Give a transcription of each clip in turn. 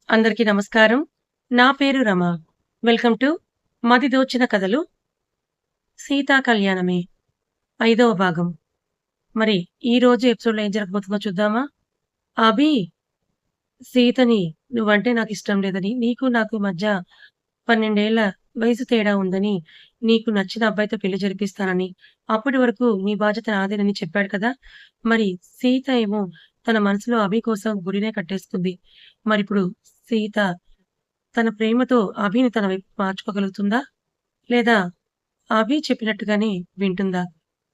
అందరికీ నమస్కారం. నా పేరు రమ. వెల్కమ్ టు 'మదిదోచిన కథలు' 'సీతా కళ్యాణమే' 5వ భాగం. మరి ఈరోజు ఎపిసోడ్‌లో ఏం జరగబోతుందో చూద్దామా? అభి, సీతని నువ్వంటే నాకిష్టం లేదని, నీకు నాకు మధ్య 12 ఏళ్ల వయసు తేడా ఉందని, నీకు నచ్చిన అబ్బాయితో పెళ్లి జరిపిస్తానని, అప్పటి వరకు నీ బాధ్యత నాదేనని చెప్పాడు కదా! మరి సీత ఏమో తన మనసులో అభి కోసం గుడినే కట్టేసుకుంది. మరిప్పుడు సీత తన ప్రేమతో అభిని తన వైపు మార్చుకోగలుగుతుందా? లేదా అభి చెప్పినట్టుగానే వింటుందా?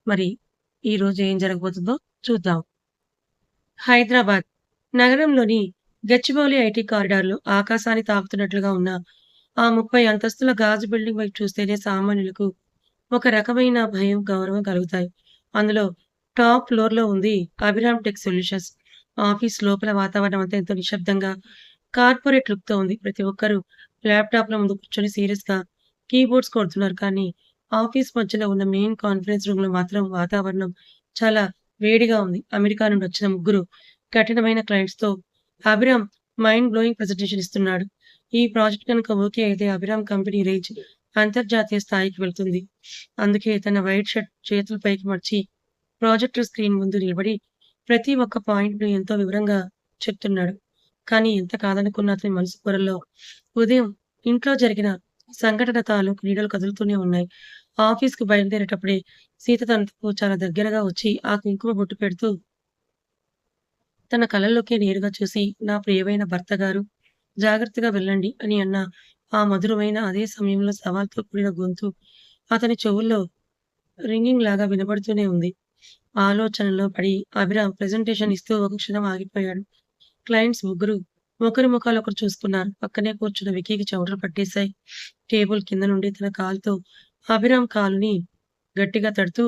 మరి ఈరోజు ఏం జరగబోతుందో చూద్దాం. హైదరాబాద్ నగరంలోని గచ్చిబౌలి ఐటీ కారిడార్‌లో ఆకాశాన్ని తాకుతున్నట్లుగా ఉన్న ఆ 30 అంతస్తుల గాజు బిల్డింగ్ వైపు చూస్తేనే సామాన్యులకు ఒక రకమైన భయం, గౌరవం కలుగుతాయి. అందులో టాప్ ఫ్లోర్‌లో ఉంది అభిరామ్ టెక్ సొల్యూషన్స్. ఆఫీస్ లోపల వాతావరణం అంతా ఎంతో నిశ్శబ్దంగా, కార్పొరేట్ లుక్‌తో ఉంది. ప్రతి ఒక్కరు ల్యాప్‌టాప్‌ల ముందు కూర్చొని సీరియస్‌గా కీబోర్డ్స్ కొడుతున్నారు. కానీ ఆఫీస్ మధ్యలో ఉన్న మెయిన్ కాన్ఫరెన్స్ రూమ్‌లో మాత్రం వాతావరణం చాలా వేడిగా ఉంది. అమెరికా నుండి వచ్చిన ముగ్గురు కఠినమైన క్లయింట్స్‌తో అభిరామ్ మైండ్ బ్లోయింగ్ ప్రెజెంటేషన్ ఇస్తున్నాడు. ఈ ప్రాజెక్ట్ గనుక ఓకే అయితే అభిరామ్ కంపెనీ రేంజ్ అంతర్జాతీయ స్థాయికి వెళ్తుంది. అందుకే తన వైట్ షర్ట్ చేతులు పైకి మడిచి ప్రాజెక్టర్ స్క్రీన్ ముందు నిలబడి ప్రతి ఒక్క పాయింట్‌ను ఎంతో వివరంగా చెప్తున్నాడు. కానీ ఎంత కాదనుకున్న అతని మనసు పొరల్లో ఉదయం ఇంట్లో జరిగిన సంఘటన తాలూకు నీడలు కదులుతూనే ఉన్నాయి. ఆఫీస్‌కి బయలుదేరేటప్పుడే సీత తనకు చాలా దగ్గరగా వచ్చి ఆ కుంకుమ బొట్టు పెడుతూ తన కళ్ళల్లోకే నేరుగా చూసి, "నా ప్రియమైన భర్త గారు, జాగ్రత్తగా వెళ్ళండి" అని అన్న ఆ మధురమైన అదే సమయంలో సవాల్తో కూడిన గొంతు అతని చెవుల్లో రింగింగ్ లాగా వినబడుతూనే ఉంది. ఆలోచనలో పడి అభిరామ్ ప్రెజెంటేషన్ ఇస్తూ ఒక క్షణం ఆగిపోయాడు. క్లయింట్స్ ముగ్గురు ఒకరి ముఖాలొకరు చూసుకున్నారు. పక్కనే కూర్చున్న విక్కీకి చెమటలు పట్టేశాయి. టేబుల్ కింద నుండి తన కాలుతో అభిరామ్ కాలుని గట్టిగా తడుతూ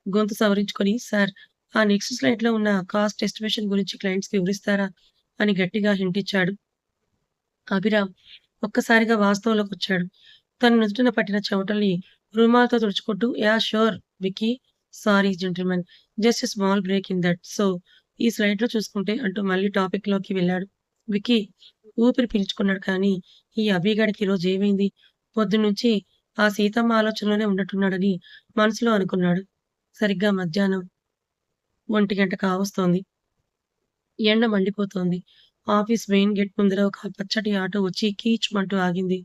గొంతు సవరించుకొని, "సార్, ఆ నెక్స్ట్ స్లైడ్‌లో ఉన్న కాస్ట్ ఎస్టిమేషన్ గురించి క్లయింట్స్‌కి వివరిస్తారా?" అని గట్టిగా హింటిచ్చాడు. అభిరామ్ ఒక్కసారిగా వాస్తవంలోకొచ్చాడు. తన నుదుటిన పట్టిన చెమటల్ని రుమాలుతో తుడుచుకుంటూ, "yeah! Sure Vicky. Sorry gentlemen. Just a small break in that. So, ఈ స్లైడ్‌లో చూసుకుంటే" అంటూ మళ్ళీ టాపిక్‌లోకి వెళ్ళాడు. విక్కీ ఊపిరి పీల్చుకున్నాడు. కానీ, ఈ అభిగాడికి ఈరోజు ఏమైంది? పొద్దున్నుంచి ఆ సీతమ్మ ఆలోచనలోనే ఉన్నట్టున్నాడని మనసులో అనుకున్నాడు. సరిగ్గా మధ్యాహ్నం 1:00 కావస్తోంది. ఎండ మండిపోతోంది. ఆఫీస్ మెయిన్ గేట్ ముందర ఒక పచ్చటి ఆటో వచ్చి కీచ్‌మంటూ ఆగింది.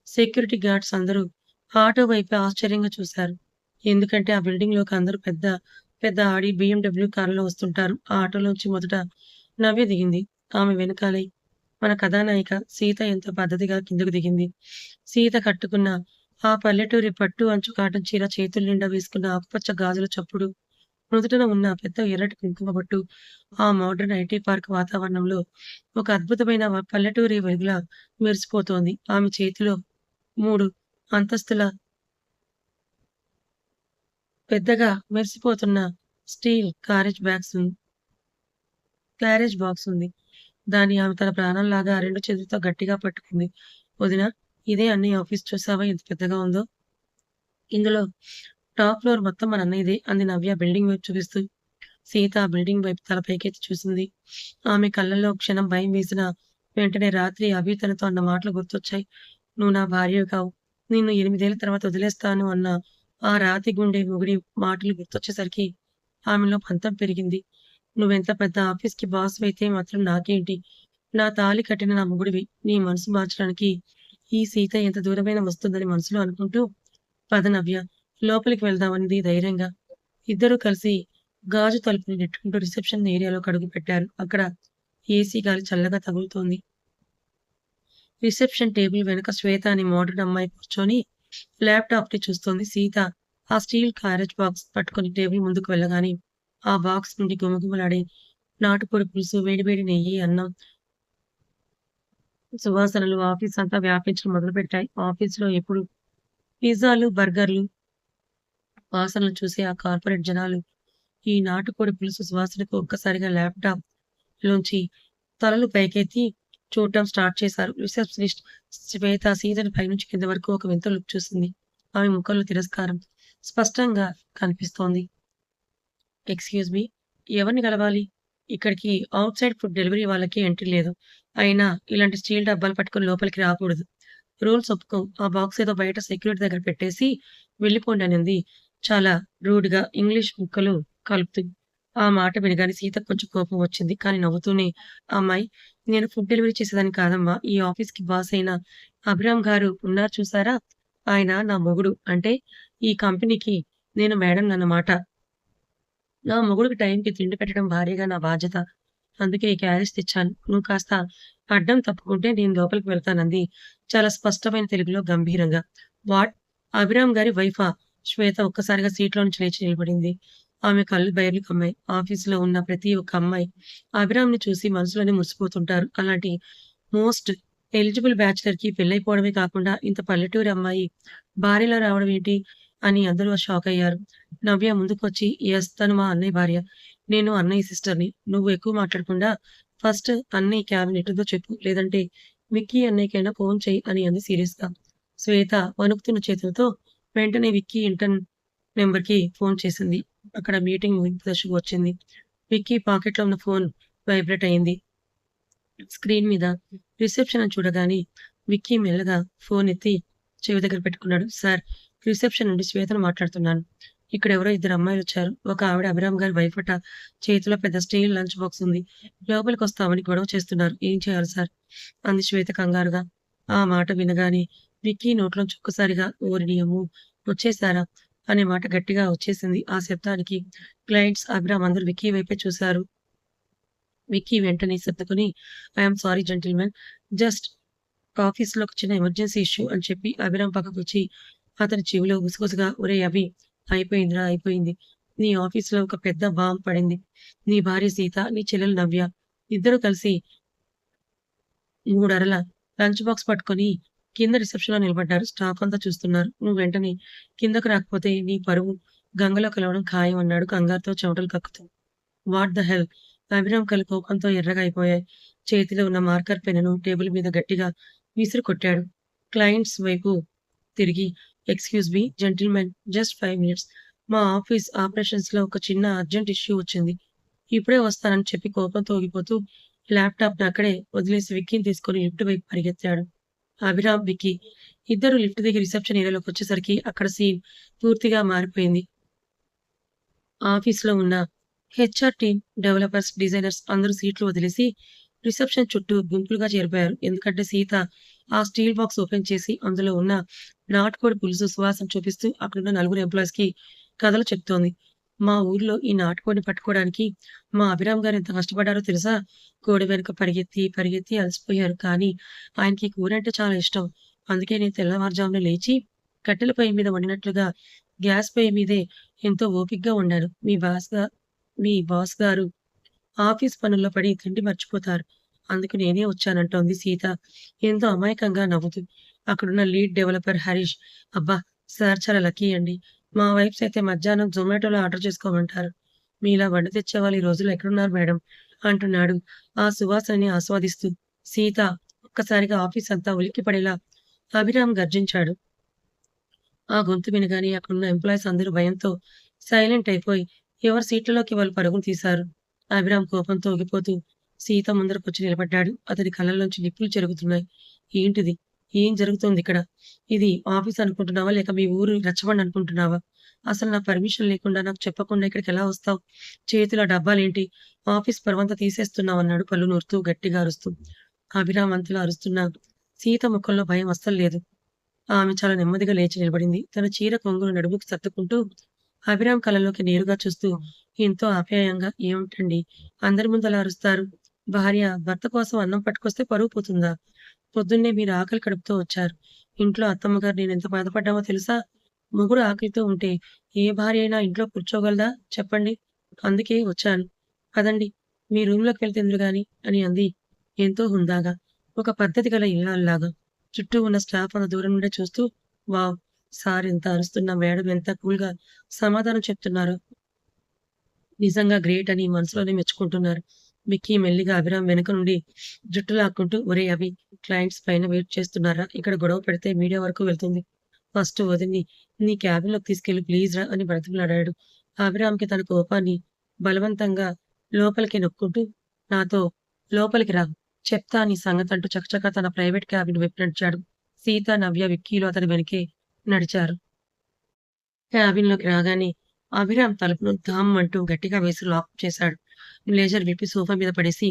సెక్యూరిటీ గార్డ్స్ అందరూ ఆటో వైపే ఆశ్చర్యంగా చూశారు. ఎందుకంటే ఆ బిల్డింగ్‌లోకి అందరూ పెద్ద పెద్ద ఆడి, బీఎండబ్ల్యూ కార్‌లో వస్తుంటారు. ఆ ఆటోలోంచి మొదట నవ్య దిగింది. ఆమె వెనకాలే మన కథానాయిక సీత ఎంతో పద్ధతిగా కిందకు దిగింది. సీత కట్టుకున్న ఆ పల్లెటూరి పట్టు అంచు కాటన్ చీర, చేతుల నిండా వేసుకున్న ఆకుపచ్చ గాజుల చప్పుడు, నుదుటన ఉన్న పెద్ద ఎర్రటి కుంకుమ బొట్టు, ఆ మోడర్న్ ఐటీ పార్క్ వాతావరణంలో ఒక అద్భుతమైన పల్లెటూరి వెలుగులా మెరిసిపోతోంది. ఆమె చేతిలో 3 అంతస్తుల పెద్దగా మెరిసిపోతున్న స్టీల్ క్యారేజ్ బాక్స్ ఉంది. దాన్ని ఆమె తన ప్రాణంలాగా 2 చేతులతో గట్టిగా పట్టుకుంది. "వదినా, ఇదే అన్నయ్య ఆఫీస్ చూసావా ఎంత పెద్దగా ఉందో? ఇందులో టాప్ ఫ్లోర్ మొత్తం మన అన్నయ్యదే" అంది నవ్య బిల్డింగ్ వైపు చూపిస్తూ. సీత ఆ బిల్డింగ్ వైపు తల పైకెత్తి చూసింది. ఆమె కళ్ళల్లో ఒక క్షణం భయం వేసినా, వెంటనే రాత్రి అభి తనతో అన్న మాటలు గుర్తొచ్చాయి. "నువ్వు నా భార్యవి కావు. నిన్ను 8 ఏళ్ల తర్వాత వదిలేస్తాను" అన్న ఆ రాతి గుండె మొగుడి మాటలు గుర్తొచ్చేసరికి ఆమెలో పంతం పెరిగింది. "నువ్వెంత పెద్ద ఆఫీస్‌కి బాస్‌వయితే మాత్రం నాకేంటి? నా తాళి కట్టిన నా మొగుడివి. నీ మనసు మార్చడానికి ఈ సీత ఎంత దూరమైనా వస్తుందని" మనసులో అనుకుంటూ, "పద నవ్య, లోపలికి వెళ్దాం" అంది ధైర్యంగా. ఇద్దరూ కలిసి గాజు తలుపుని నెట్టుకుంటూ రిసెప్షన్ ఏరియాలోకి అడుగుపెట్టారు. అక్కడ ఏసీ గాలి చల్లగా తగులుతోంది. రిసెప్షన్ టేబుల్ వెనక శ్వేత అనే మోడర్న్ అమ్మాయి కూర్చొని ల్యాప్‌టాప్‌ని చూస్తోంది. సీత ఆ స్టీల్ క్యారేజ్ బాక్స్ పట్టుకొని టేబుల్ ముందుకు వెళ్ళగానే, ఆ బాక్స్ నుండి గుమగుమలాడే నాటుకోడి పులుసు, వేడివేడి నెయ్యి, అన్నం సువాసనలు ఆఫీస్ అంతా వ్యాపించడం మొదలుపెట్టాయి. ఆఫీస్‌లో ఎప్పుడు పిజ్జాలు, బర్గర్‌లు వాసనలు చూసి ఆ కార్పొరేట్ జనాలు ఈ నాటుకోడి పులుసు సువాసనకు ఒక్కసారిగా ల్యాప్‌టాప్ లోంచి తలలు పైకెత్తి చూడటం స్టార్ట్ చేశారు. రిసెప్షనిస్ట్ శ్వేత సీతని పైనుంచి కింద వరకు ఒక వింత లుక్ చూసింది. ఆమె ముఖంలో తిరస్కారం స్పష్టంగా కనిపిస్తోంది. "ఎక్స్‌క్యూజ్ మీ, ఎవరిని కలవాలి?" ఇక్కడికి ఔట్ సైడ్ ఫుడ్ డెలివరీ వాళ్ళకి ఎంట్రీ లేదు. అయినా ఇలాంటి స్టీల్ డబ్బాలు పట్టుకొని లోపలికి రాకూడదు. రూల్స్ ఒప్పుకోవు. ఆ బాక్స్ ఏదో బయట సెక్యూరిటీ దగ్గర పెట్టేసి వెళ్ళిపోండి అనింది. చాలా రూడ్‌గా ఇంగ్లీష్ ముక్కలు కలుపుతూ. ఆ మాట వినగానే సీతకు కొంచెం కోపం వచ్చింది. కానీ నవ్వుతూనే అమ్మాయి నేను ఫుడ్ డెలివరీ చేసేదాన్ని కాదమ్మా. ఈ ఆఫీస్‌కి బాస్ అయిన అభిరామ్ గారు ఉన్నారు చూసారా? ఆయన నా మొగుడు. అంటే ఈ కంపెనీకి నేను మేడంనన్నమాట. నా మొగుడికి టైంకి తిండి పెట్టడం భార్యగా నా బాధ్యత. అందుకే ఈ క్యారేజ్ తెచ్చాను. నువ్వు కాస్త అడ్డం తప్పుకుంటే నేను లోపలికి వెళ్తానంది. చాలా స్పష్టమైన తెలుగులో గంభీరంగా. వాట్? అభిరామ్ గారి వైఫా? శ్వేత ఒక్కసారిగా సీట్‌లో నుంచి లేచి నిలబడింది. ఆమె కళ్ళు బైర్లు కమ్మాయి. ఆఫీస్‌లో ఉన్న ప్రతి ఒక్క అమ్మాయి అభిరామ్‌ని చూసి మనసులోనే మురిసిపోతుంటారు. అలాంటి మోస్ట్ ఎలిజిబుల్ బ్యాచిలర్‌కి పెళ్లయిపోవడమే కాకుండా ఇంత పల్లెటూరి అమ్మాయి భార్యలా రావడం ఏంటి? అని అందరూ షాకయ్యారు. నవ్య ముందుకొచ్చి యెస్ తను మా అన్నయ్య భార్య. నేను అన్నయ్య సిస్టర్‌ని. నువ్వు ఎక్కువ మాట్లాడకుండా ఫస్ట్ అన్నయ్య క్యాబిన్ ఎటుందో చెప్పు. లేదంటే విక్కీ అన్నయ్యకైనా ఫోన్ చెయ్యి అని అంది సీరియస్‌గా. శ్వేత వణుకుతున్న చేతులతో వెంటనే విక్కీ ఇంటర్న్ నంబర్‌కి ఫోన్ చేసింది. అక్కడ మీటింగ్ ముగింపు దశకు వచ్చింది. విక్కీ పాకెట్‌లో ఉన్న ఫోన్ వైబ్రేట్ అయింది. స్క్రీన్ మీద రిసెప్షన్ అని చూడగానే విక్కీ మెల్లగా ఫోన్ ఎత్తి చెవి దగ్గర పెట్టుకున్నాడు. సార్ రిసెప్షన్ నుండి శ్వేతను మాట్లాడుతున్నాను. ఇక్కడెవరో ఇద్దరు అమ్మాయిలొచ్చారు. ఒక ఆవిడ అభిరామ్ గారి వైఫ్ అట. చేతిలో పెద్ద స్టీల్ లంచ్ బాక్స్ ఉంది. లోపలికొస్తామని గొడవ చేస్తున్నారు. ఏం చేయాలి సార్? అంది శ్వేత కంగారుగా. ఆ మాట వినగానే విక్కీ నోట్లోంచి ఒక్కసారిగా ఓరిని అమ్మో! వచ్చేసారా? అనే మాట గట్టిగా వచ్చేసింది. ఆ శబ్దానికి క్లయింట్స్, అభిరామ్ అందరూ విక్కీ వైపే చూశారు. విక్కీ వెంటనే సర్దుకొని ఐయామ్ సారీ జెంటిల్‌మెన్. జస్ట్ ఆఫీస్‌లో ఒక చిన్న ఎమర్జెన్సీ ఇష్యూ అని చెప్పి అభిరామ్ పక్కకొచ్చి అతని చెవిలో గుసగుసగా ఒరేయ్ అభి! అయిపోయిందిరా అయిపోయింది. నీ ఆఫీస్‌లో ఒక పెద్ద బాంబ్ పడింది. నీ భార్య సీత, నీ చెల్లెలు నవ్య ఇద్దరూ కలిసి 3 అరల లంచ్ బాక్స్ పట్టుకొని కింద రిసెప్షన్‌లో నిలబడ్డారు. స్టాఫ్ అంతా చూస్తున్నారు. నువ్వు వెంటనే కిందకు రాకపోతే నీ పరువు గంగలో కలవడం ఖాయం అన్నాడు కంగారుతో చెమటలు కక్కుతూ. What the hell! అభిరామ్ కళ్ళు కోపంతో ఎర్రగా అయిపోయాయి. చేతిలో ఉన్న మార్కర్ పెన్నును టేబుల్ మీద గట్టిగా విసిరి కొట్టాడు. క్లయింట్స్ వైపు తిరిగి excuse me gentlemen just 5 minutes. మా ఆఫీస్ ఆపరేషన్స్‌లో ఒక చిన్న అర్జెంట్ ఇష్యూ వచ్చింది. ఇప్పుడే వస్తానని చెప్పి కోపంతో ఊగిపోతూ ల్యాప్‌టాప్‌ని అక్కడే వదిలేసి విక్కీని తీసుకొని లిఫ్ట్ వైపు పరిగెత్తాడు. అభిరామ్, విక్కీ ఇద్దరూ లిఫ్ట్ దిగి రిసెప్షన్ ఏరియాలోకొచ్చేసరికి అక్కడ సీన్ పూర్తిగా మారిపోయింది. ఆఫీస్‌లో ఉన్న హెచ్ఆర్ టీమ్, డెవలపర్స్, డిజైనర్స్ అందరూ సీట్లు వదిలేసి రిసెప్షన్ చుట్టూ గుంపులుగా చేరిపోయారు. ఎందుకంటే సీత ఆ స్టీల్ బాక్స్ ఓపెన్ చేసి అందులో ఉన్న నాటుకోడి పులుసు సువాసన చూపిస్తూ అక్కడున్న నలుగురు ఎంప్లాయీస్‌కి కథలు చెప్తోంది. మా ఊర్లో ఈ నాటుకోడిని పట్టుకోవడానికి మా అభిరామ్ గారు ఎంత కష్టపడ్డారో తెలుసా? కోడి వెనక పరిగెత్తి, పరిగెత్తి అలసిపోయారు. కానీ ఆయనకి ఈ కూరంటే చాలా ఇష్టం. అందుకే నేను తెల్లవారుజామున లేచి కట్టెల పొయ్యి మీద వండినట్లుగా గ్యాస్ పొయ్యి మీదే ఎంతో ఓపికగా వండాను. మీ బాస్ గారు ఆఫీస్ పనుల్లో పడి తిండి మర్చిపోతారు. అందుకు నేనే వచ్చానంటోంది సీత ఎంతో అమాయకంగా నవ్వుతూ. అక్కడున్న లీడ్ డెవలపర్ హరీష్ అబ్బా! సార్ చాలా లక్కీ అండి. మా వైఫ్స్ అయితే మధ్యాహ్నం జొమాటోలో ఆర్డర్ చేసుకోమంటారు. మీలా వండి తెచ్చేవాళ్ళు ఈ రోజుల్లో ఎక్కడున్నారు మేడం అంటున్నాడు ఆ సువాసనని ఆస్వాదిస్తూ. సీత ఒక్కసారిగా ఆఫీస్ అంతా ఉలిక్కిపడేలా అభిరామ్ గర్జించాడు. ఆ గొంతు వినగానే అక్కడున్న ఎంప్లాయీస్ అందరూ భయంతో సైలెంట్ అయిపోయి ఎవరి సీట్లలోకి వాళ్ళు పరుగులు తీశారు. అభిరామ్ కోపంతో ఊగిపోతూ సీత ముందరకొచ్చి నిలబడ్డాడు. అతని కళ్ళల్లోంచి నిప్పులు చెరుగుతున్నాయి. ఏంటిది? ఏం జరుగుతోందిక్కడ? ఇది ఆఫీస్ అనుకుంటున్నావా? లేక మీ ఊరు రచ్చబండ అనుకుంటున్నావా? అసలు నా పర్మిషన్ లేకుండా నాకు చెప్పకుండా ఇక్కడికెలా వస్తావు? చేతిలో డబ్బాలేంటి? ఆఫీస్ పరువంతా తీసేస్తున్నావన్నాడు పళ్ళు నూరుతూ గట్టిగా అరుస్తూ. అభిరామ్ అంతలో అరుస్తున్నా సీత ముఖంలో భయం అస్సలు లేదు. ఆమె చాలా నెమ్మదిగా లేచి నిలబడింది. తన చీర కొంగును నడుముకి సర్దుకుంటూ అభిరామ్ కళ్ళలోకి నేరుగా చూస్తూ ఎంతో ఆప్యాయంగా ఏమిటండి అందరి ముందు అలా అరుస్తారు? భార్య భర్త కోసం అన్నం పట్టుకొస్తే పరువు పోతుందా? పొద్దున్నే మీరు ఆకలి కడుపుతో వచ్చారు. ఇంట్లో అత్తమ్మగారు నేనెంత బాధపడ్డామో తెలుసా? మొగుడు ఆకలితో ఉంటే ఏ భార్య అయినా ఇంట్లో కూర్చోగలదా చెప్పండి? అందుకే వచ్చాను. పదండి మీ రూమ్‌లోకి వెళ్తేందురు గాని అని అంది ఎంతో హుందాగా. ఒక పద్ధతి గల ఇల్లాలులాగా. చుట్టూ ఉన్న స్టాఫ్ అంతా దూరం నుండే చూస్తూ వావ్! సార్ ఎంత అరుస్తున్నా మేడం ఎంత కూల్‌గా సమాధానం చెప్తున్నారు. నిజంగా గ్రేట్ అని మనసులోనే మెచ్చుకుంటున్నారు. మిక్కీ మెల్లిగా అభిరామ్ వెనక నుండి జుట్టు లాక్కుంటూ ఒరేయ్ అభి! క్లయింట్స్ పైన వెయిట్ చేస్తున్నారా? ఇక్కడ గొడవ పెడితే మీడియా వరకు వెళ్తుంది. ఫస్ట్ వదిన్ని నీ క్యాబిన్‌లోకి తీసుకెళ్ళి ప్లీజ్ రా అని బ్రతిమిలాడాడు. అభిరామ్‌కి తన కోపాన్ని బలవంతంగా లోపలికి నొక్కుంటూ నాతో లోపలికి రా. చెప్తా నీ సంగతంటూ చకచకా తన ప్రైవేట్ క్యాబిన్ వైపు నడిచాడు. సీత, నవ్య, విక్కీలు అతని వెనకే నడిచారు. క్యాబిన్‌లోకి రాగానే అభిరామ్ తలుపును ధామ్ అంటూ గట్టిగా వేసి లాక్ చేశాడు. బ్లేజర్ విప్పి సోఫా మీద పడేసి,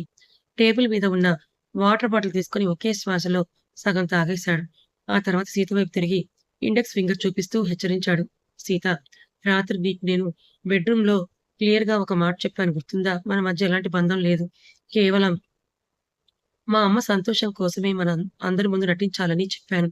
టేబుల్ మీద ఉన్న వాటర్ బాటిల్ తీసుకొని ఒకే శ్వాసలో సగం తాగేశాడు. ఆ తర్వాత సీత వైపు తిరిగి ఇండెక్స్ ఫింగర్ చూపిస్తూ హెచ్చరించాడు. సీత, రాత్రి నీకు నేను బెడ్‌రూమ్‌లో క్లియర్‌గా ఒక మాట చెప్పాను గుర్తుందా? మన మధ్య ఎలాంటి బంధం లేదు. కేవలం మా అమ్మ సంతోషం కోసమే మనం అందరి ముందు నటించాలని చెప్పాను.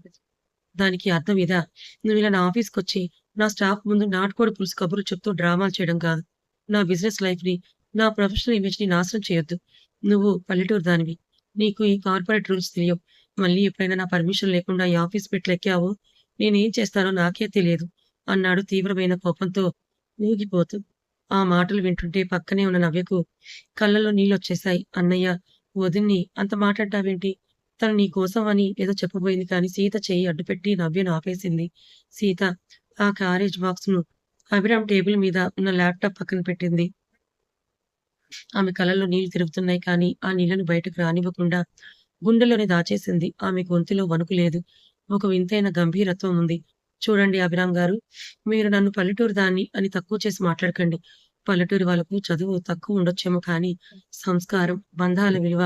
దానికి అర్థం ఇదా? నువ్విలా నా ఆఫీస్‌కొచ్చి, నా స్టాఫ్ ముందు నాటుకోడి పులుసు కబుర్లు చెప్తూ డ్రామాలు చేయడం కాదు. నా బిజినెస్ లైఫ్‌ని, నా ప్రొఫెషనల్ ఇమేజ్‌ని నాశనం చేయొద్దు. నువ్వు పల్లెటూరు దానివి. నీకు ఈ కార్పొరేట్ రూల్స్ తెలియవు. మళ్ళీ ఎప్పుడైనా నా పర్మిషన్ లేకుండా ఈ ఆఫీస్ మెట్లెక్కావో, నేనేం చేస్తానో నాకే తెలియదు అన్నాడు తీవ్రమైన కోపంతో ఊగిపోతూ. ఆ మాటలు వింటుంటే పక్కనే ఉన్న నవ్యకు కళ్ళలో నీళ్లొచ్చేశాయి. అన్నయ్య, వదిన్ని అంత మాటంటావేంటి? తను నీ కోసం అని ఏదో చెప్పబోయింది కానీ సీత చెయ్యి అడ్డుపెట్టి నవ్యను ఆపేసింది. సీత ఆ క్యారేజ్ బాక్స్‌ను అభిరామ్ టేబుల్ మీద ఉన్న ల్యాప్‌టాప్ పక్కన పెట్టింది. ఆమె కళ్ళల్లో నీళ్లు తిరుగుతున్నాయి కానీ ఆ నీళ్లను బయటకు రానివ్వకుండా గుండెల్లోనే దాచేసింది. ఆమె గొంతులో వణుకు లేదు. ఒక వింతైన గంభీరత్వం ఉంది. చూడండి అభిరామ్ గారు, మీరు నన్ను పల్లెటూరు దాన్ని అని తక్కువ చేసి మాట్లాడకండి. పల్లెటూరి వాళ్ళకు చదువు తక్కువ ఉండొచ్చేమో కానీ సంస్కారం, బంధాల విలువ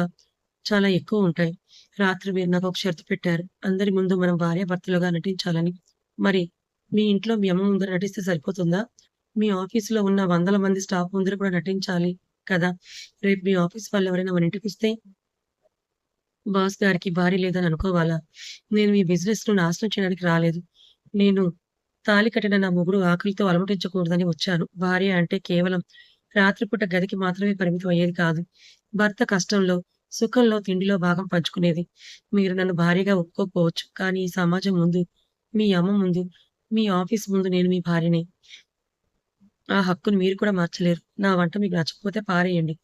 చాలా ఎక్కువుంటాయి. రాత్రి మీరు నాకొక షరతు పెట్టారు. అందరి ముందు మనం భార్యాభర్తలుగా నటించాలని. మరి మీ ఇంట్లో మీ అమ్మ ముందర నటిస్తే సరిపోతుందా? మీ ఆఫీస్‌లో ఉన్న వందల మంది స్టాఫ్ ముందర కూడా నటించాలి కదా! రేపు మీ ఆఫీస్ వాళ్ళెవరైనా మన ఇంటికొస్తే బాస్ గారికి భార్య లేదని అనుకోవాలా? నేను మీ బిజినెస్‌ను నాశనం చేయడానికి రాలేదు. నేను తాళి కట్టిన నా మొగుడు ఆకలితో అలమటించకూడదని వచ్చాను. భార్య అంటే కేవలం రాత్రిపూట గదికి మాత్రమే పరిమితం అయ్యేది కాదు. భర్త కష్టంలో, సుఖంలో, తిండిలో భాగం పంచుకునేది. మీరు నన్ను భార్యగా ఒప్పుకోకపోవచ్చు. కానీ ఈ సమాజం ముందు, మీ అమ్మ ముందు, మీ ఆఫీస్ ముందు నేను మీ భార్యనే. ఆ హక్కును మీరు కూడా మార్చలేరు. నా వంట మీకు నచ్చకపోతే పారేయండి.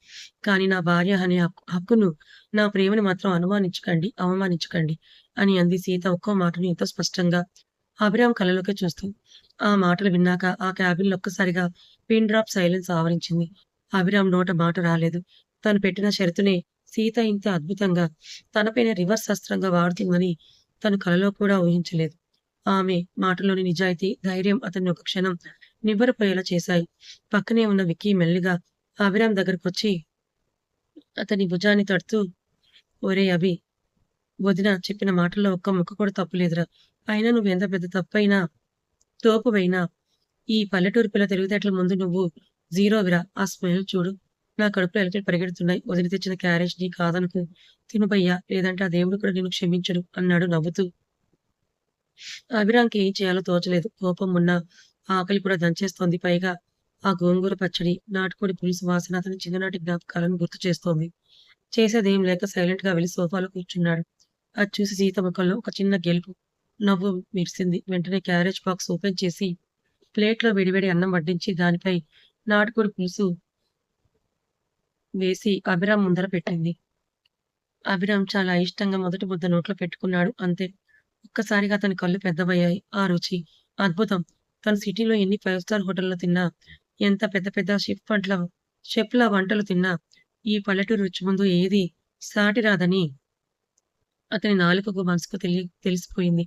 కానీ నా భార్య అనే హక్కును, నా ప్రేమని మాత్రం అనుమానించకండి, అవమానించకండి అని అంది సీత ఒక్కో మాటను ఎంతో స్పష్టంగా. అభిరామ్ కళ్ళలోకి చూస్తూ. ఆ మాటలు విన్నాక ఆ క్యాబిన్‌లో ఒక్కసారిగా పిన్ డ్రాప్ సైలెన్స్ ఆవరించింది. అభిరామ్ నోట మాట రాలేదు. తను పెట్టిన షరతునే సీత ఇంత అద్భుతంగా తనపైనే రివర్స్ అస్త్రంగా వాడుతుందని తను కలలో కూడా ఊహించలేదు. ఆమె మాటలోని నిజాయితీ, ధైర్యం అతన్ని ఒక క్షణం నివ్వెరపోయేలా చేశాయి. పక్కనే ఉన్న విక్కీ మెల్లిగా అభిరామ్ దగ్గరకొచ్చి అతని భుజాన్ని తడుతూ, ఒరేయ్ అభి! వదిన చెప్పిన మాటల్లో ఒక్క ముక్క కూడా తప్పులేదురా! అయినా నువ్వెంత పెద్ద తప్పైనా, తోపువైనా ఈ పల్లెటూరు పిల్ల తెలివితేటల ముందు నువ్వు జీరోవిరా! ఆ స్మెల్ చూడు. నా కడుపులో ఎలకలు పరిగెడుతున్నాయి. వదిన తెచ్చిన క్యారేజ్‌ని కాదనకు. తిను భయ్యా! లేదంటే ఆ దేవుడు కూడా నిన్ను క్షమించడు అన్నాడు నవ్వుతూ. అభిరామ్‌కి ఏం చేయాలో తోచలేదు. కోపం ఉన్నా, ఆకలి కూడా దంచేస్తోంది. పైగా ఆ గోంగూర పచ్చడి, నాటుకోడి పులుసు వాసన అతని చిన్ననాటి జ్ఞాపకాలను గుర్తు చేస్తోంది. చేసేదేం లేక సైలెంట్‌గా వెళ్లి సోఫాలో కూర్చున్నాడు. అది చూసి సీత ముఖంలో ఒక చిన్న గెలుపు నవ్వు మెరిసింది. వెంటనే క్యారేజ్ బాక్స్ ఓపెన్ చేసి, ప్లేట్‌లో వేడివేడి అన్నం వడ్డించి, దానిపై నాటుకోడి పులుసు వేసి అభిరామ్ ముందర పెట్టింది. అభిరామ్ చాలా అయిష్టంగా మొదటి ముద్ద నోట్లో పెట్టుకున్నాడు. అంతే. ఒక్కసారిగా అతని కళ్ళు పెద్దవయ్యాయి. ఆ రుచి, అద్భుతం. తను సిటీలో ఎన్ని 5 స్టార్ హోటల్‌లో తిన్నా, ఎంత పెద్ద పెద్ద షెఫ్‌ల వంటలు తిన్నా, ఈ పల్లెటూరు రుచి ముందు ఏది సాటి రాదని అతని నాలుకకు, మనసుకు తెలిసిపోయింది.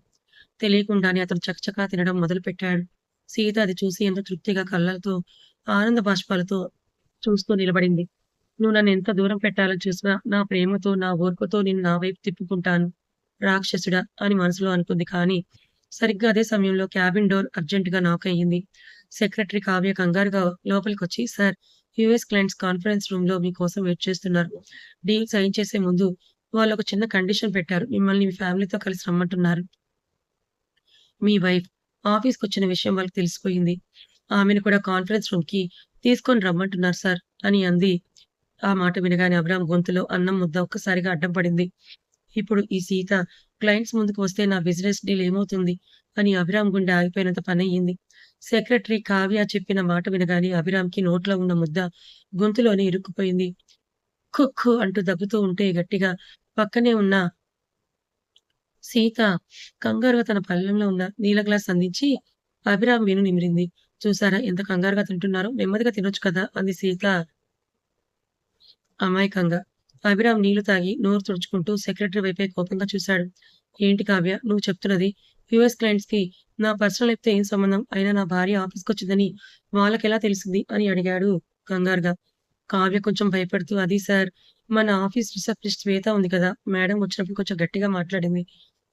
తెలియకుండానే అతను చకచకా తినడం మొదలుపెట్టాడు. సీత అది చూసి ఎంతో తృప్తిగా కళ్ళతో, ఆనంద బాష్పాలతో చూస్తూ నిలబడింది. నువ్వు నన్నెంత దూరం పెట్టాలని చూసినా, నా ప్రేమతో, నా ఓర్పుతో నిన్ను నా వైపు తిప్పుకుంటాను. రాక్షసుడా! అని మనసులో అనుకుంది. కానీ, సరిగ్గా అదే సమయంలో క్యాబిన్ డోర్ అర్జెంట్‌గా నాక్ అయ్యింది. సెక్రటరీ కావ్య కంగారుగా లోపలికొచ్చి, సార్, యూఎస్ క్లయింట్స్ కాన్ఫరెన్స్ రూమ్‌లో మీకోసం వెయిట్ చేస్తున్నారు. డీల్ సైన్ చేసే ముందు వాళ్ళొక చిన్న కండిషన్ పెట్టారు. మిమ్మల్ని మీ ఫ్యామిలీతో కలిసి రమ్మంటున్నారు. మీ వైఫ్ ఆఫీస్‌కొచ్చిన విషయం వాళ్ళకి తెలిసిపోయింది. ఆమెను కూడా కాన్ఫరెన్స్ రూమ్‌కి తీసుకొని రమ్మంటున్నారు సార్ అని అంది. ఆ మాట వినగానే అబ్రాహాం గొంతులో అన్నం ముద్ద ఒక్కసారిగా అడ్డం పడింది. ఇప్పుడు ఈ సీత క్లయింట్స్ ముందుకు వస్తే నా బిజినెస్ డీల్ ఏమవుతుంది అని అభిరామ్ గుండె ఆగిపోయినంత పనయ్యింది. సెక్రటరీ కావ్య చెప్పిన మాట వినగానే అభిరామ్‌కి నోట్లో ఉన్న ముద్ద గొంతులోనే ఇరుక్కుపోయింది. ఖుక్కు అంటూ దగ్గుతూ ఉంటే గట్టిగా పక్కనే ఉన్న సీత కంగారుగా తన పళ్ళెంలో ఉన్న నీళ్ళ గ్లాస్ అందించి అభిరామ్ వెను నిమిరింది. చూసారా ఎంత కంగారుగా తింటున్నారో నెమ్మదిగా తినొచ్చు కదా అంది సీత అమాయకంగా. అభిరామ్ నీళ్లు తాగి నోరు తుడుచుకుంటూ సెక్రటరీ వైపే కోపంగా చూశాడు. ఏంటి కావ్య నువ్వు చెప్తున్నది? యూఎస్ క్లయింట్స్‌కి నా పర్సనల్ లైఫ్‌తో ఏం సంబంధం? అయినా నా భార్య ఆఫీస్‌కొచ్చిందని వాళ్ళకెలా తెలిసింది? అని అడిగాడు కంగారుగా. కావ్య కొంచెం భయపడుతూ అది సార్ మన ఆఫీస్ రిసెప్షనిస్ట్ శ్వేత ఉంది కదా! మేడం వచ్చినప్పుడు కొంచెం గట్టిగా మాట్లాడింది.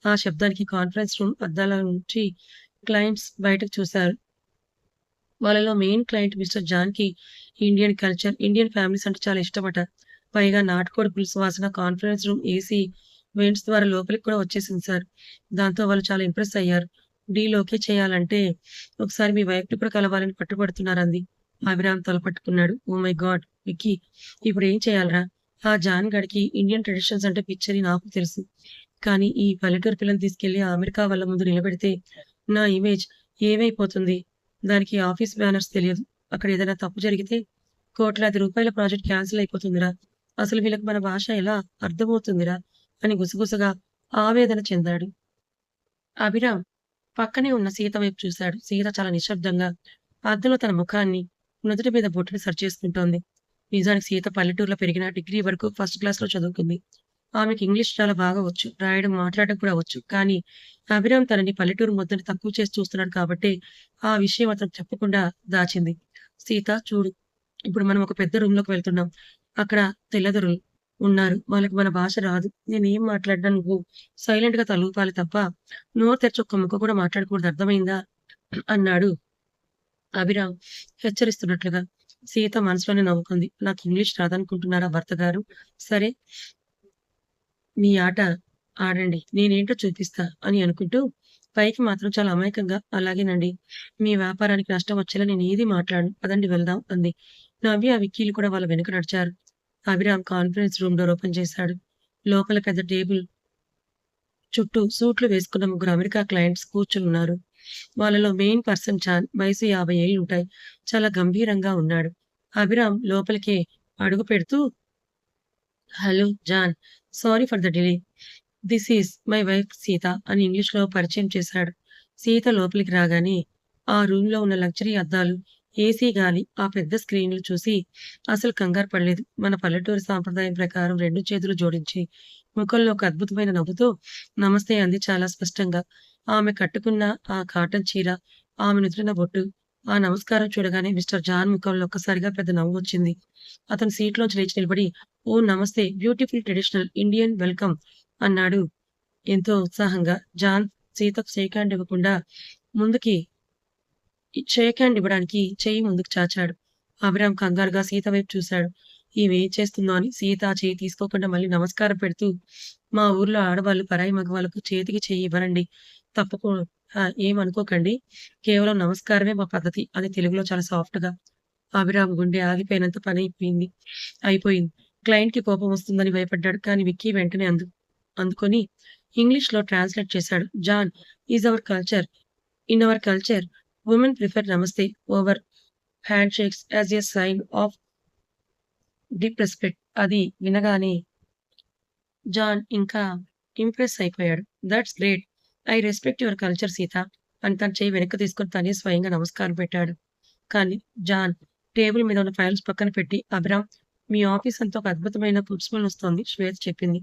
ఆ శబ్దానికి కాన్ఫరెన్స్ రూమ్ అద్దాల నుంచి క్లయింట్స్ బయటకు చూశారు. వాళ్ళలో మెయిన్ క్లయింట్ మిస్టర్ జాన్‌కి ఇండియన్ కల్చర్, ఇండియన్ ఫ్యామిలీస్ అంటే చాలా ఇష్టమట. పైగా నాటుకోడి పులుసు వాసన కాన్ఫరెన్స్ రూమ్ ఏసీ వెంట్స్ ద్వారా లోపలికి కూడా వచ్చేసింది సార్. దాంతో వాళ్ళు చాలా ఇంప్రెస్ అయ్యారు. డీల్ ఓకే చేయాలంటే ఒకసారి మీ వైఫ్‌ని కూడా కలవాలని పట్టుబడుతున్నారంది. అభిరామ్ తల పట్టుకున్నాడు. ఓహ్ మై గాడ్! విక్కీ ఇప్పుడేం చేయాలిరా? ఆ జాన్ గాడికి ఇండియన్ ట్రెడిషన్స్ అంటే పిచ్చని నాకు తెలుసు. కానీ ఈ పల్లెటూరు పిల్లని తీసుకెళ్ళి అమెరికా వాళ్ళ ముందు నిలబెడితే నా ఇమేజ్ ఏమైపోతుంది? దానికి ఆఫీస్ బ్యానర్స్ తెలియదు. అక్కడ ఏదైనా తప్పు జరిగితే కోట్లాది రూపాయల ప్రాజెక్ట్ క్యాన్సిల్ అయిపోతుందిరా! అసలు వీళ్ళకి మన భాష ఎలా అర్థమవుతుందిరా? అని గుసగుసగా ఆవేదన చెందాడు. అభిరామ్ పక్కనే ఉన్న సీత వైపు చూశాడు. సీత చాలా నిశ్శబ్దంగా అద్దంలో తన ముఖాన్ని, నుదుటి మీద బొట్టుని సరిచేసుకుంటోంది. నిజానికి సీత పల్లెటూరులో పెరిగిన డిగ్రీ వరకు ఫస్ట్ క్లాస్‌లో చదువుకుంది. ఆమెకి ఇంగ్లీష్ చాలా బాగా వచ్చు. రాయడం, మాట్లాడడం కూడా వచ్చు. కానీ అభిరామ్ తనని పల్లెటూరు మొద్దని తక్కువ చేసి చూస్తున్నాడు కాబట్టే ఆ విషయం అతనికి చెప్పకుండా దాచింది. సీత చూడు ఇప్పుడు మనం ఒక పెద్ద రూమ్‌లోకి వెళ్తున్నాం. అక్కడ తెల్లదొరలు ఉన్నారు. వాళ్ళకి మన భాష రాదు. నేనేం మాట్లాడినా నువ్వు సైలెంట్‌గా తలూపాలి తప్ప నోరు తెరిచి ఒక్క ముక్క కూడా మాట్లాడకూడదు అర్థమైందా? అన్నాడు అభిరామ్ హెచ్చరిస్తున్నట్లుగా. సీత మనసులోనే నవ్వుకుంది. నాకు ఇంగ్లీష్ రాదనుకుంటున్నారా భర్త గారు? సరే మీ ఆట ఆడండి. నేనేంటో చూపిస్తా అని అనుకుంటూ పైకి మాత్రం చాలా అమాయకంగా అలాగేనండి. మీ వ్యాపారానికి నష్టం వచ్చేలా నేనేది మాట్లాడను. పదండి వెళ్దాం అంది. నవ్వి ఆ విక్కీలు కూడా వాళ్ళ వెనుక నడిచారు. Abhiram conference room door open చేశాడు. లోపల పెద్ద టేబుల్ చుట్టూ సూట్లు వేసుకున్న ముగ్గురు అమెరికా క్లయింట్స్ కూర్చునున్నారు. వాళ్ళలో మెయిన్ పర్సన్ జాన్ వయసు 50 ఏళ్లుంటాయి. చాలా గంభీరంగా ఉన్నాడు. అభిరామ్ లోపలికి అడుగు పెడుతూ hello John. Sorry for the delay. This is my wife Sita అని ఇంగ్లీష్‌లో పరిచయం చేశాడు. సీత లోపలికి రాగానే ఆ రూమ్‌లో ఉన్న లగ్జరీ అద్దాలు, ఏసీ గాలి, ఆ పెద్ద స్క్రీన్‌లు చూసి అసలు కంగారు పడలేదు. మన పల్లెటూరి సాంప్రదాయం ప్రకారం 2 చేతులు జోడించి ముఖంలో ఒక అద్భుతమైన నవ్వుతో నమస్తే అంది చాలా స్పష్టంగా. ఆమె కట్టుకున్న ఆ కాటన్ చీర, ఆమె నుదుటిన బొట్టు, ఆ నమస్కారం చూడగానే మిస్టర్ జాన్ ముఖంలో ఒక్కసారిగా పెద్ద నవ్వొచ్చింది. అతను సీట్‌లోంచి లేచి నిలబడి ఓహ్! నమస్తే. బ్యూటిఫుల్ ట్రెడిషనల్ ఇండియన్ వెల్కమ్ అన్నాడు ఎంతో ఉత్సాహంగా. జాన్ సీతకు షేక్ హ్యాండ్ ఇవ్వకుండా ముందుకి షేక్ హ్యాండ్ ఇవ్వడానికి చెయ్యి ముందుకు చాచాడు. అభిరామ్ కంగారుగా సీత వైపు చూశాడు. ఈమె ఏం చేస్తుందో అని సీత ఆ చెయ్యి తీసుకోకుండా మళ్ళీ నమస్కారం పెడుతూ మా ఊర్లో ఆడవాళ్ళు పరాయి మగవాళ్ళకు చేతికి చెయ్యి ఇవ్వరండి. తప్పకు ఏమనుకోకండి. కేవలం నమస్కారమే మా పద్ధతి అని తెలుగులో చాలా సాఫ్ట్‌గా. అభిరామ్ గుండె ఆగిపోయినంత అయిపోయింది. క్లయింట్‌కి కోపం వస్తుందని భయపడ్డాడు. కానీ విక్కీ వెంటనే అందుకొని ఇంగ్లీష్‌లో ట్రాన్స్‌లేట్ చేశాడు. John is our culture. In our culture women prefer namaste over handshakes as a sign of deep respect. అది వినగానే జాన్ ఇంకా ఇంప్రెస్ అయిపోయాడు. That's great. I respect your culture Sita అని తన చెయ్యి వెనక్కి తీసుకొని తనే స్వయంగా నమస్కారం పెట్టాడు. కానీ జాన్ టేబుల్ మీద ఉన్న ఫైల్స్ పక్కన పెట్టి అభిరామ్ మీ ఆఫీస్ అంతా ఒక అద్భుతమైన ఫుడ్ స్మెల్ వస్తోంది శ్వేత చెప్పింది.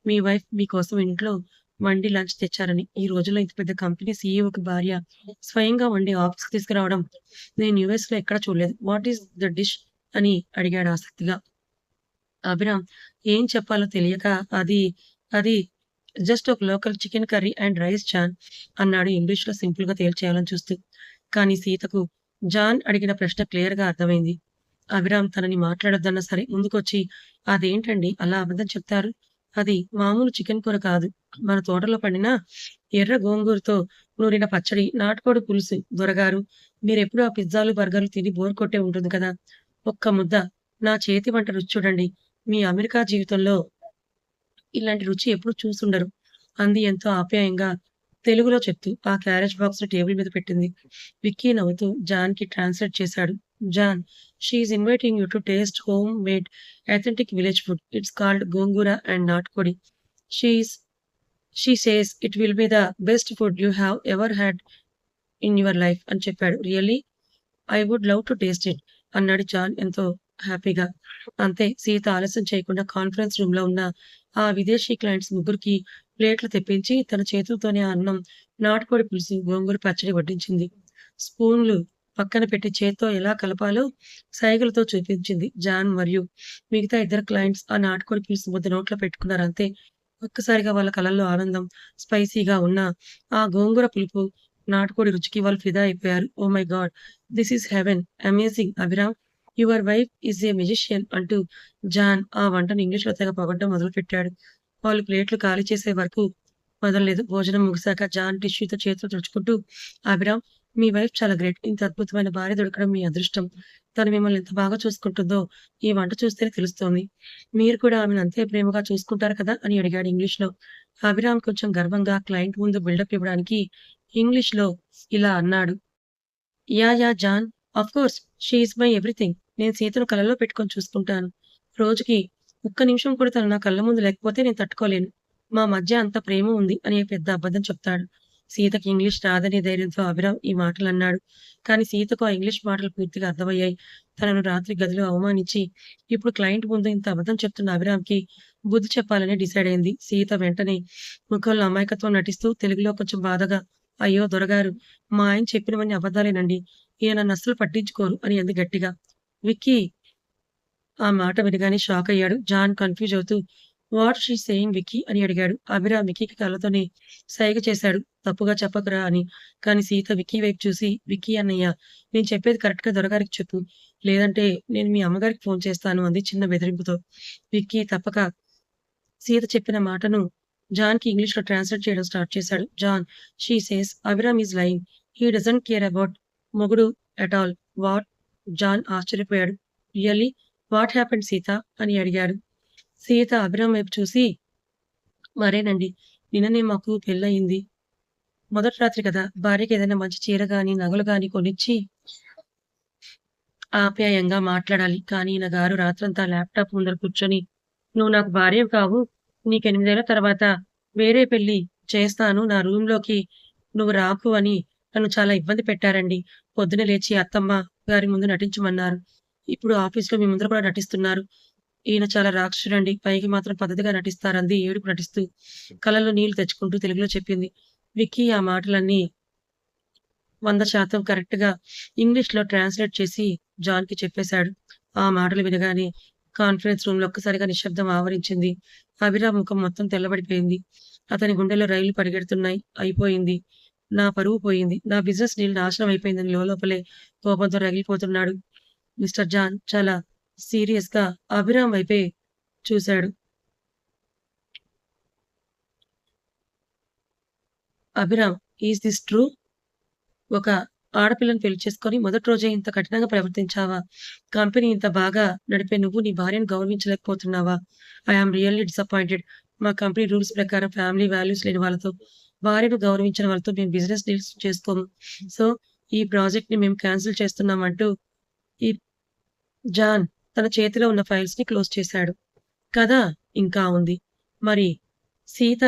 మీ వైఫ్ మీకోసం ఇంట్లో వండి లంచ్ తెచ్చారని. ఈ రోజుల్లో ఇంత పెద్ద కంపెనీ సీఈఓకి భార్య స్వయంగా వండి ఆఫీస్‌కి తీసుకురావడం నేను యూఎస్‌లో ఎక్కడా చూడలేదు. వాట్ ఈస్ ద డిష్ అని అడిగాడు ఆసక్తిగా. అభిరామ్ ఏం చెప్పాలో తెలియక అది అది జస్ట్ ఒక local chicken curry and rice John అన్నాడు ఇంగ్లీష్‌లో సింపుల్‌గా తేల్చేయాలని చూస్తూ. కానీ సీతకు జాన్ అడిగిన ప్రశ్న క్లియర్‌గా అర్థమైంది. అభిరామ్ తనని మాట్లాడొద్దన్నా సరే ముందుకొచ్చి అదేంటండి అలా అబద్ధం చెప్తారు? అది మామూలు చికెన్ కూర కాదు. మన తోటలో పండిన ఎర్ర గోంగూరతో నూరిన పచ్చడి, నాటుకోడి పులుసు. దొరగారు మీరెప్పుడూ ఆ పిజ్జాలు, బర్గర్‌లు తిని బోర్ కొట్టే ఉంటుంది కదా! ఒక్క ముద్ద నా చేతి వంట రుచి చూడండి. మీ అమెరికా జీవితంలో ఇలాంటి రుచి ఎప్పుడు చూసుండరు. అంది ఎంతో ఆప్యాయంగా తెలుగులో చెప్తూ ఆ క్యారేజ్ బాక్స్‌ని టేబుల్ మీద పెట్టింది. విక్కీ నవ్వుతూ జాన్‌కి ట్రాన్స్‌లేట్ చేశాడు. John she is inviting you to taste homemade authentic village food. It's called gongura and natukodi. She is she says it will be the best food you have ever had in your life అని చెప్పాడు. Really? I would love to taste it అన్నాడు John ఎంతో హ్యాపీగా. అంతే సీత ఆలస్యం చేయకుండా conference రూమ్‌లో ఉన్న ఆ విదేశీ క్లయింట్స్ ముగ్గురికి ప్లేట్లు తెప్పించి తన చేతులతోనే ఆ అన్నం, నాటుకోడి పులుసు, గోంగూర పచ్చడి వడ్డించింది. స్పూన్లు పక్కన పెట్టి చేత్తో ఎలా కలపాలో సైగలతో చూపించింది. జాన్ మరియు మిగతా ఇద్దరు క్లయింట్స్ ఆ నాటుకోడి పులుసు ముద్ద నోట్లో పెట్టుకున్నారు అంతే. ఒక్కసారిగా వాళ్ళ కళ్ళల్లో ఆనందం, స్పైసీగా ఉన్న ఆ గోంగూర పులుపు, నాటుకోడి రుచికి వాళ్ళు ఫిదా అయిపోయారు. Oh my god! This is heaven. Amazing Abhiram. Your wife is a magician అంటూ జాన్ ఆ వంటను ఇంగ్లీష్‌లో తెగ పొగడ్డం మొదలుపెట్టాడు. వాళ్ళు ప్లేట్లు ఖాళీ చేసే వరకు వదలలేదు. భోజనం ముగిసాక జాన్ టిష్యూతో చేతులు తుడుచుకుంటూ, "అభిరామ్, మీ వైఫ్ చాలా గ్రేట్. ఇంత అద్భుతమైన భార్య దొరకడం మీ అదృష్టం. తను మిమ్మల్ని ఎంత బాగా చూసుకుంటుందో ఈ వంట చూస్తేనే తెలుస్తోంది. మీరు కూడా ఆమెను అంతే ప్రేమగా చూసుకుంటారు కదా?" అని అడిగాడు ఇంగ్లీష్‌లో. అభిరామ్ కొంచెం గర్వంగా క్లయింట్ ముందు బిల్డప్ ఇవ్వడానికి ఇంగ్లీష్‌లో ఇలా అన్నాడు. Yeah! Yeah! John. Of course she is my everything. నేను సీతను కలలో పెట్టుకొని చూసుకుంటాను. రోజుకి ఒక్క నిమిషం కూడా తను నా కళ్ళ ముందు లేకపోతే నేను తట్టుకోలేను. మా మధ్య అంత ప్రేమ ఉంది అని పెద్ద అబద్ధం చెప్తాడు. సీతకి ఇంగ్లీష్ రాదనే ధైర్యంతో అభిరామ్ ఈ మాటలన్నాడు. కానీ సీతకు ఆ ఇంగ్లీష్ మాటలు పూర్తిగా అర్థమయ్యాయి. తనను రాత్రి గదిలో అవమానించి, ఇప్పుడు క్లయింట్ ముందు ఇంత అబద్ధం చెప్తున్న అభిరామ్‌కి బుద్ధి చెప్పాలని డిసైడ్ అయింది. సీత వెంటనే ముఖంలో అమాయకత్వం నటిస్తూ తెలుగులో కొంచెం బాధగా, "అయ్యో! దొరగారు, మా ఆయన చెప్పినవన్నీ అబద్దాలేనండి. ఈయన నన్నస్సలు పట్టించుకోరు" అని అంది గట్టిగా. విక్కీ ఆ మాట వినగానే షాకయ్యాడు. జాన్ కన్‌ఫ్యూజ్ అవుతూ "వాట్ షీ సేయింగ్ విక్కీ" అని అడిగాడు. అభిరామ్ విక్కీకి కళ్ళతోనే సైగ చేశాడు. "తప్పుగా చెప్పకురా" అని. కానీ సీత విక్కీ వైపు చూసి "విక్కీ అన్నయ్య, నేను చెప్పేది కరెక్ట్‌గా దొరగారికి చెప్పు. లేదంటే నేను మీ అమ్మగారికి ఫోన్ చేస్తాను" అంది చిన్న బెదిరింపుతో. విక్కీ తప్పక సీత చెప్పిన మాటను జాన్‌కి ఇంగ్లీష్‌లో ట్రాన్స్‌లేట్ చేయడం స్టార్ట్ చేశాడు. "John, she says Abhiram is lying. He doesn't care about మొగుడు అట్ ఆల్." వాట్? జాన్ ఆశ్చర్యపోయాడు. రియల్లీ? What happened Sita? అని అడిగాడు. సీత అభిరామ్ వైపు చూసి, మరేనండి, నిన్ననే మాకు పెళ్లయింది. మొదటి రాత్రి కదా! భార్యకేదైనా మంచి చీర గాని, నగలు గాని కొనిచ్చి ఆప్యాయంగా మాట్లాడాలి. కానీ ఈయన గారు రాత్రంతా ల్యాప్‌టాప్ ముందర కూర్చొని, "నువ్వు నాకు భార్యవి కావు. నీకు 8 ఏళ్ల తర్వాత వేరే పెళ్లి చేస్తాను. నా రూమ్‌లోకి నువ్వు రాకు" అని నన్ను చాలా ఇబ్బంది పెట్టారండి. పొద్దున్నే లేచి అత్తమ్మ గారి ముందు నటించమన్నారు. ఇప్పుడు ఆఫీస్‌లో మీ ముందర కూడా నటిస్తున్నారు. ఈయన చాలా రాక్షసుడండి. పైకి మాత్రం పద్ధతిగా నటిస్తారంది ఏడుపు నటిస్తూ. కళ్ళలో నీళ్లు తెచ్చుకుంటూ తెలుగులో చెప్పింది. విక్కీ ఆ మాటలన్నీ 100% కరెక్ట్‌గా ఇంగ్లీష్‌లో ట్రాన్స్‌లేట్ చేసి జాన్‌కి చెప్పేశాడు. ఆ మాటలు వినగానే కాన్ఫరెన్స్ రూమ్‌లో ఒక్కసారిగా నిశ్శబ్దం ఆవరించింది. అభిరామ్ ముఖం మొత్తం తెల్లబడిపోయింది. అతని గుండెల్లో రైళ్లు పరిగెడుతున్నాయి. అయిపోయింది. నా పరువు పోయింది. నా బిజినెస్ డీల్ నాశనం అయిపోయిందని లోలోపలే కోపంతో రగిలిపోతున్నాడు. మిస్టర్ జాన్ చాలా సీరియస్‌గా అభిరామ్ వైపే చూసాడు. Abhiram, is this true? ఒక ఆడపిల్లని పెళ్లి చేసుకొని మొదటి రోజే ఇంత కఠినంగా ప్రవర్తించావా? కంపెనీ ఇంత బాగా నడిపే నువ్వు నీ భార్యను గౌరవించలేకపోతున్నావా? I am really disappointed. మా కంపెనీ రూల్స్ ప్రకారం ఫ్యామిలీ వాల్యూస్ లేని వాళ్ళతో, భార్యను గౌరవించని వాళ్ళతో మేము బిజినెస్ డీల్స్ చేసుకోము. సో, ఈ ప్రాజెక్ట్‌ని మేము కాన్సెల్ చేస్తున్నాం అంటూ ఈ జాన్ తన చేతిలో ఉన్న ఫైల్స్‌ని క్లోజ్ చేశాడు. కథ ఇంకా ఉంది. మరి సీత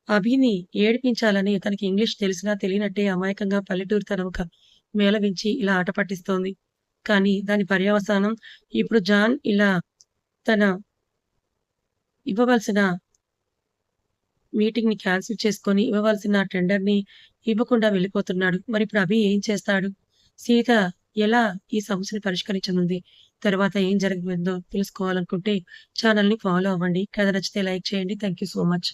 అభిని ఏడిపించాలని తనకి ఇంగ్లీష్ తెలిసినా తెలియనట్టే అమాయకంగా పల్లెటూరితనం మేళవించి ఇలా ఆట పట్టిస్తోంది. కానీ దాని పర్యవసానం ఇప్పుడు జాన్ ఇలా తన ఇవ్వవలసిన మీటింగ్‌ని క్యాన్సిల్ చేసుకొని ఇవ్వవలసిన టెండర్‌ని ఇవ్వకుండా వెళ్ళిపోతున్నాడు. మరిప్పుడు అభి ఏం చేస్తాడు? సీత ఎలా ఈ సమస్యను పరిష్కరించనుంది? తరువాత ఏం జరగబోతుందో తెలుసుకోవాలనుకుంటే ఛానెల్‌ని ఫాలో అవ్వండి. కథ నచ్చితే లైక్ చేయండి. Thank you so much.